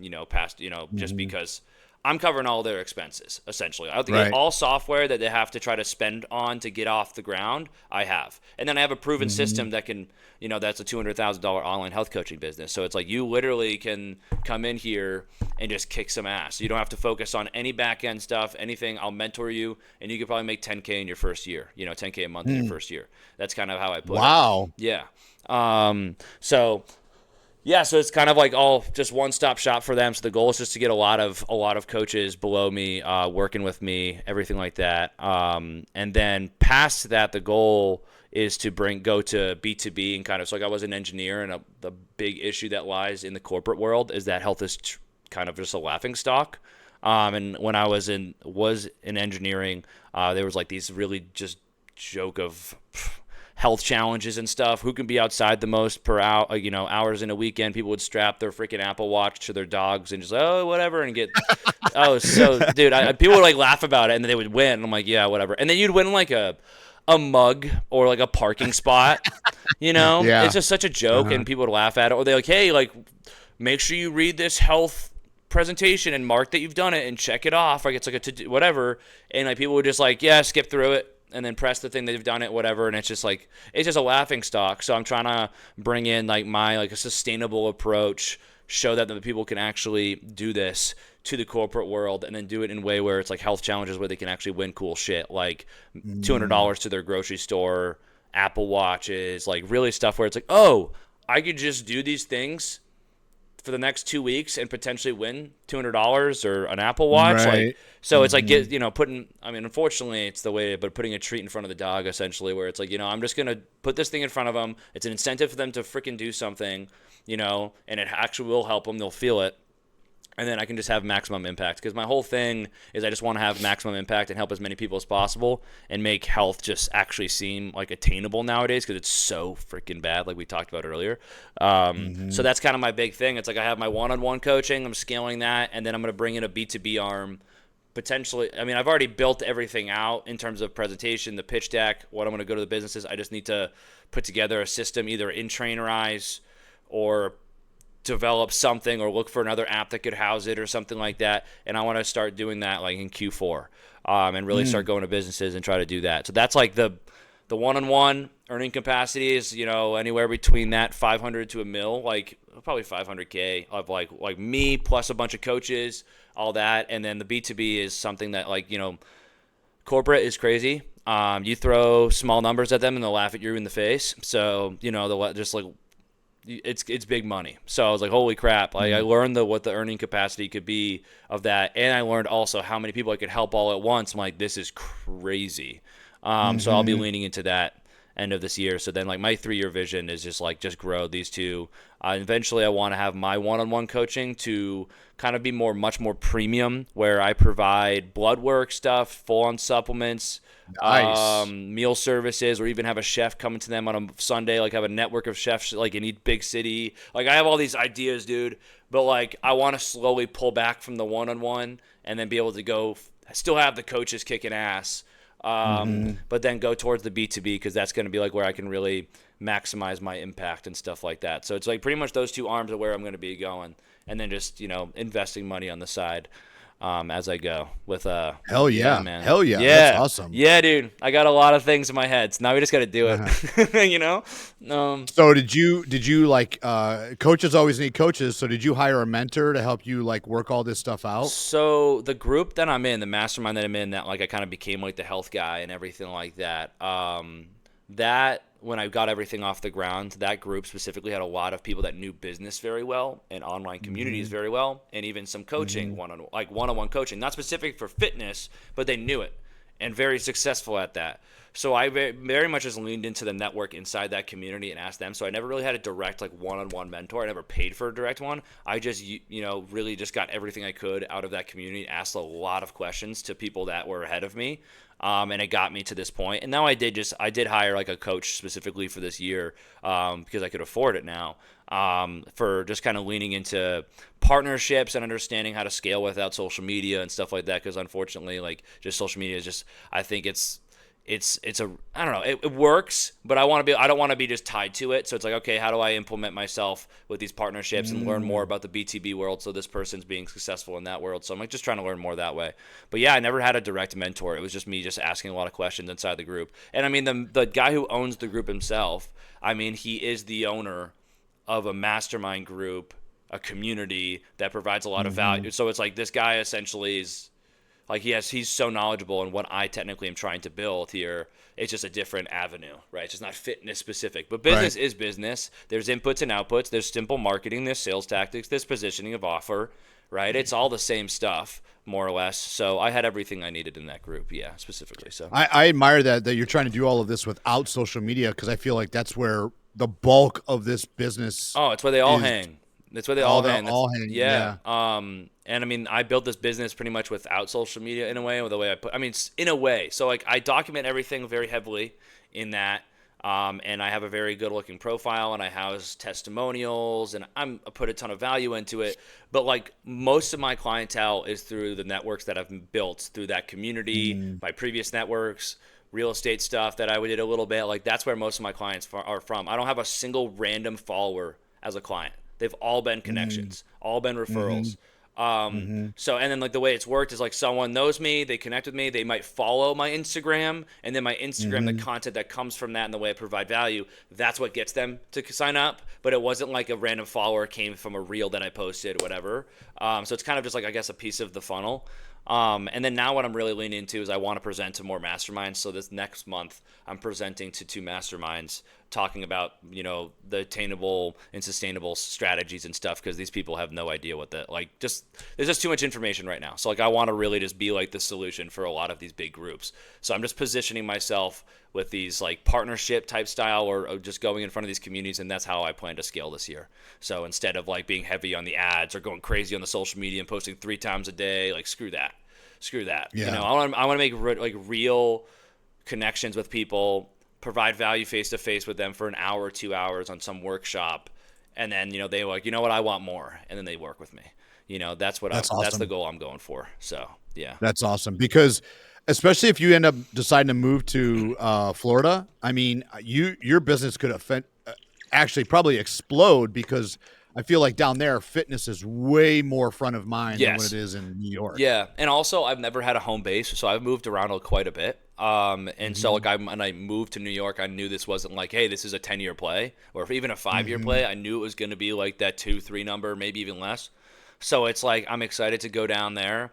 Just because I'm covering all their expenses essentially. I have to get all software that they have to try to spend on to get off the ground. I have, and then I have a proven system that can, that's a $200,000 online health coaching business. So it's like you literally can come in here and just kick some ass. You don't have to focus on any back end stuff, anything. I'll mentor you, and you could probably make 10K in your first year. 10K a month in your first year. That's kind of how I put it.
Wow.
Yeah. So it's kind of like all just one-stop shop for them. So the goal is just to get a lot of coaches below me, working with me, everything like that. And then past that, the goal is to go to B2B and kind of, so like I was an engineer, and the big issue that lies in the corporate world is that health is kind of just a laughing stock. And when I was in engineering, there was like these really just joke of health challenges and stuff. Who can be outside the most per hour, hours in a weekend? People would strap their freaking Apple Watch to their dogs and just, whatever, and get, dude, people would like laugh about it, and then they would win. And I'm like, yeah, whatever. And then you'd win like a mug or like a parking spot,
Yeah.
It's just such a joke, and people would laugh at it. Or they're like, hey, like, make sure you read this health presentation and mark that you've done it and check it off. Like, it's like a whatever. And like people would just like, skip through it and then press the thing that they've done it, whatever. And it's just a laughing stock. So I'm trying to bring in like a sustainable approach, show that the people can actually do this to the corporate world, and then do it in a way where it's like health challenges where they can actually win cool shit, like $200 to their grocery store, Apple Watches, like really stuff where it's like, I could just do these things for the next 2 weeks and potentially win $200 or an Apple Watch.
Right.
Like, so it's like, unfortunately it's the way, but putting a treat in front of the dog essentially, where it's like, I'm just going to put this thing in front of them. It's an incentive for them to freaking do something, and it actually will help them. They'll feel it. and then I can just have maximum impact. Because my whole thing is I just want to have maximum impact and help as many people as possible and make health just actually seem like attainable nowadays, because it's so freaking bad, like we talked about earlier. So that's kind of my big thing. It's like I have my one-on-one coaching, I'm scaling that, and then I'm going to bring in a B2B arm potentially. I mean, I've already built everything out in terms of presentation, the pitch deck, what I'm going to go to the businesses. I just need to put together a system, either in Trainerize or develop something, or look for another app that could house it or something like that. And I want to start doing that like in Q4, and really start going to businesses and try to do that. So that's like the one-on-one earning capacity is, anywhere between that 500 to a mil, like probably 500K of like me plus a bunch of coaches, all that. And then the B2B is something that corporate is crazy. You throw small numbers at them and they'll laugh at you in the face. So, they'll just like, it's big money. So I was like, holy crap. Like I learned what the earning capacity could be of that. And I learned also how many people I could help all at once. I'm like, this is crazy. So I'll be leaning into that end of this year. So then my 3-year vision is just grow these two. Eventually I want to have my one-on-one coaching to kind of be much more premium, where I provide blood work stuff, full-on supplements,
Nice.
meal services, or even have a chef coming to them on a Sunday, have a network of chefs in each big city. I have all these ideas, dude, but I want to slowly pull back from the one-on-one and then be able to go still have the coaches kicking ass, but then go towards the B2B, because that's going to be where I can really maximize my impact and stuff like that. So it's pretty much those two arms are where I'm going to be going, and then just investing money on the side as I go with
hell yeah,
man.
Hell yeah,
Yeah,
that's awesome.
Yeah, dude, I got a lot of things in my head, so now we just got to do it.
So did you coaches always need coaches, so did you hire a mentor to help you work all this stuff out?
So the group that I'm in, the mastermind that I'm in, that I kind of became the health guy and everything like that, that when I got everything off the ground, that group specifically had a lot of people that knew business very well and online communities very well, and even some coaching, one-on-one coaching, not specific for fitness, but they knew it and very successful at that. So I very much just leaned into the network inside that community and asked them. So I never really had a direct one-on-one mentor. I never paid for a direct one. I just really just got everything I could out of that community, asked a lot of questions to people that were ahead of me. And it got me to this point. And now I did hire a coach specifically for this year, because I could afford it now, for just kind of leaning into partnerships and understanding how to scale without social media and stuff like that. Because unfortunately, just social media is just, I think it's I don't know, it works, but I don't want to be just tied to it. So it's okay, how do I implement myself with these partnerships and learn more about the B2B world, so this person's being successful in that world. So I'm just trying to learn more that way. But yeah, I never had a direct mentor. It was just me just asking a lot of questions inside the group. And I mean, the guy who owns the group himself, he is the owner of a mastermind group, a community that provides a lot of value. So it's this guy essentially is he's so knowledgeable in what I technically am trying to build here. It's just a different avenue, right? It's just not fitness specific, but business is business. There's inputs and outputs. There's simple marketing. There's sales tactics. There's positioning of offer, right? It's all the same stuff, more or less. So I had everything I needed in that group. Yeah, specifically. So
I admire that you're trying to do all of this without social media, because I feel like that's where the bulk of this business.
Oh, it's where they all hang. That's where they all hang.
Yeah.
And I built this business pretty much without social media in a way, with the way in a way. So I document everything very heavily in that. And I have a very good looking profile, and I house testimonials, and I put a ton of value into it. But most of my clientele is through the networks that I've built through that community, my previous networks, real estate stuff that I did a little bit. That's where most of my clients are from. I don't have a single random follower as a client. They've all been connections, all been referrals. So, and then the way it's worked is someone knows me, they connect with me, they might follow my Instagram, and then my Instagram, the content that comes from that and the way I provide value, that's what gets them to sign up. But it wasn't a random follower came from a reel that I posted or whatever. So it's kind of just I guess a piece of the funnel. And then now what I'm really leaning into is I want to present to more masterminds. So this next month, I'm presenting to 2 masterminds talking about, the attainable and sustainable strategies and stuff, because these people have no idea what that, there's just too much information right now. So I want to really just be the solution for a lot of these big groups. So I'm just positioning myself with these like partnership type style or just going in front of these communities, and that's how I plan to scale this year. So instead of like being heavy on the ads or going crazy on the social media and posting 3 times a day, like screw that.
Yeah.
You know, I want to make like real connections with people, provide value face to face with them for an hour or 2 hours on some workshop, and then they like, you know what, I want more, and then they work with me. That's awesome. That's the goal I'm going for. So yeah,
that's awesome, because especially if you end up deciding to move to Florida, I mean, your business could actually probably explode, because I feel like down there fitness is way more front of mind than what it is in New York.
Yeah, and also I've never had a home base, so I've moved around quite a bit. And so like when I moved to New York, I knew this wasn't like, hey, this is a 10-year play, or if even a 5-year play. I knew it was going to be like that 2-3 number, maybe even less. So it's like I'm excited to go down there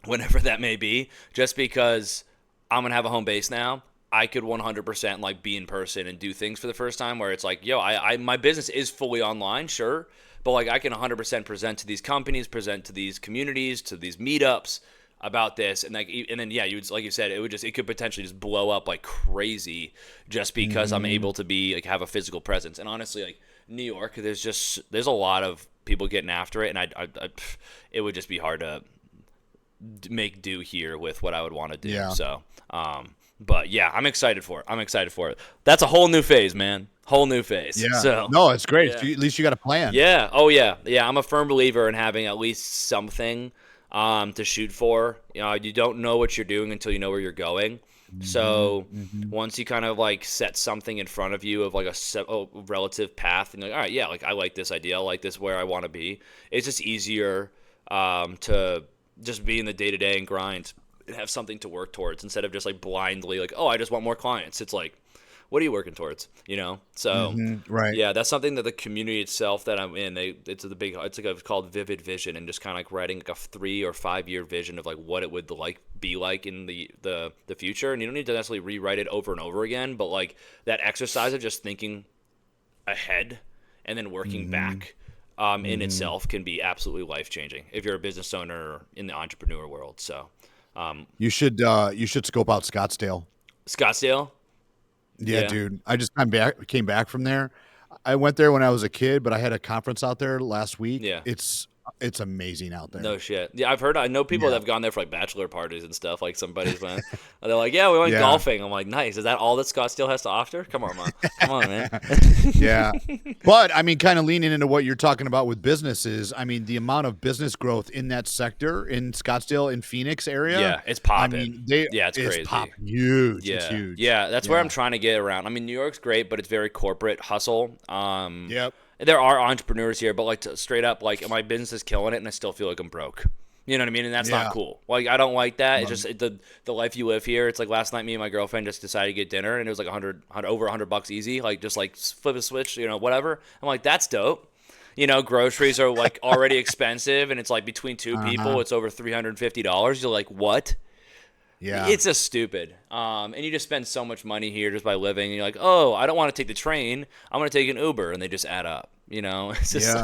whenever that may be, just because I'm going to have a home base now. I could 100% like be in person and do things for the first time, where it's like, yo, I my business is fully online, sure, but like I can 100% present to these companies, present to these communities, to these meetups about this, and then yeah, like you said, it could potentially just blow up like crazy, just because I'm able to be like have a physical presence. And honestly, like New York, there's a lot of people getting after it, and I it would just be hard to make do here with what I would want to do. Yeah. So, but yeah, I'm excited for it. That's a whole new phase, man. Whole new phase.
Yeah.
So,
no, it's great.
Yeah.
At least you got a plan.
Yeah. Oh yeah. Yeah. I'm a firm believer in having at least something to shoot for. You don't know what you're doing until you know where you're going. So once you kind of like set something in front of you of like a relative path, and you're like, all right, yeah, like I like this idea, I like this where I want to be. It's just easier to just be in the day-to-day and grind and have something to work towards, instead of just like blindly like, oh, I just want more clients. It's like, what are you working towards? So
right.
Yeah, that's something that the community itself that I'm in, it's called Vivid Vision, and just kind of like writing like a 3 or 5 year vision of like what it would be like in the future. And you don't need to necessarily rewrite it over and over again, but like that exercise of just thinking ahead and then working back in itself can be absolutely life-changing if you're a business owner or in the entrepreneur world. So
you should scope out Scottsdale. Yeah, dude. I just came back from there. I went there when I was a kid, but I had a conference out there last week.
Yeah.
It's amazing out there.
No shit. Yeah, I know people that have gone there for like bachelor parties and stuff. Like some buddies went. They're like, yeah, we went golfing. I'm like, nice. Is that all that Scottsdale has to offer? Come on, man.
Yeah. But I mean, kind of leaning into what you're talking about with businesses. I mean, the amount of business growth in that sector in Scottsdale, in Phoenix area.
Yeah, it's popping.
I mean,
it's crazy.
It's popping huge.
Yeah.
It's huge.
Yeah, that's where I'm trying to get around. I mean, New York's great, but it's very corporate hustle.
Yep.
There are entrepreneurs here, but like straight up, like my business is killing it, and I still feel like I'm broke. You know what I mean? And that's not cool. Like I don't like that. It's just the life you live here. It's like last night, me and my girlfriend just decided to get dinner, and it was like over $100 easy. Like just like flip a switch, whatever. I'm like, that's dope. Groceries are like already expensive, and it's like between two people, it's over $350. You're like, what?
Yeah,
it's just stupid. And you just spend so much money here just by living. And you're like, oh, I don't want to take the train. I'm going to take an Uber, and they just add up. It's just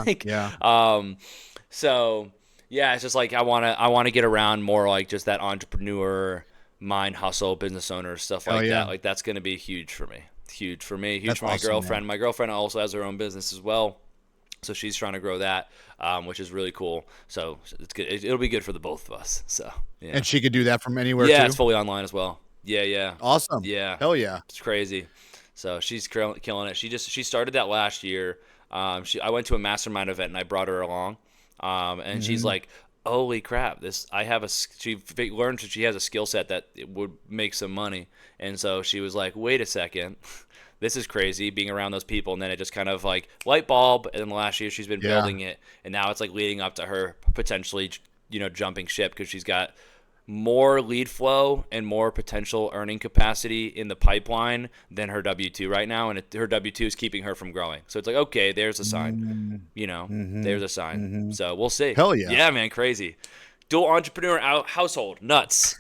So yeah, it's just like I want to get around more like just that entrepreneur mind, hustle, business owner stuff like that. Like that's going to be huge for me. Huge for me. Huge for my girlfriend. Man. My girlfriend also has her own business as well. So she's trying to grow that, which is really cool. So it's good. It'll be good for the both of us. So yeah.
And she could do that from anywhere.
Yeah,
too?
It's fully online as well. Yeah.
Awesome.
Yeah.
Hell yeah.
It's crazy. So she's killing it. She started that last year. I went to a mastermind event and I brought her along. And she's like, holy crap! She learned that she has a skill set that it would make some money. And so she was like, wait a second. This is crazy being around those people. And then it just kind of like light bulb. And then the last year she's been building it. And now it's like leading up to her potentially, jumping ship, because she's got more lead flow and more potential earning capacity in the pipeline than her W-2 right now. And her W-2 is keeping her from growing. So it's like, okay, there's a sign, there's a sign. So we'll see.
Hell yeah.
Yeah, man. Crazy. Dual entrepreneur household. Nuts.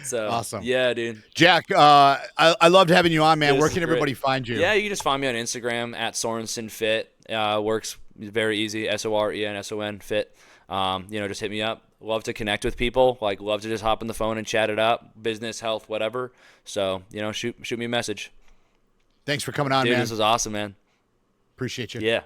So
awesome.
Yeah, dude.
Jack, I loved having you on, man.
This
Where can everybody find you?
Yeah, you can just find me on Instagram at Sorenson Fit. Works very easy. SORENSON Fit. Just hit me up. Love to connect with people. Like, love to just hop on the phone and chat it up. Business, health, whatever. So, shoot me a message.
Thanks for coming on,
Dude,
man.
This was awesome, man.
Appreciate you.
Yeah.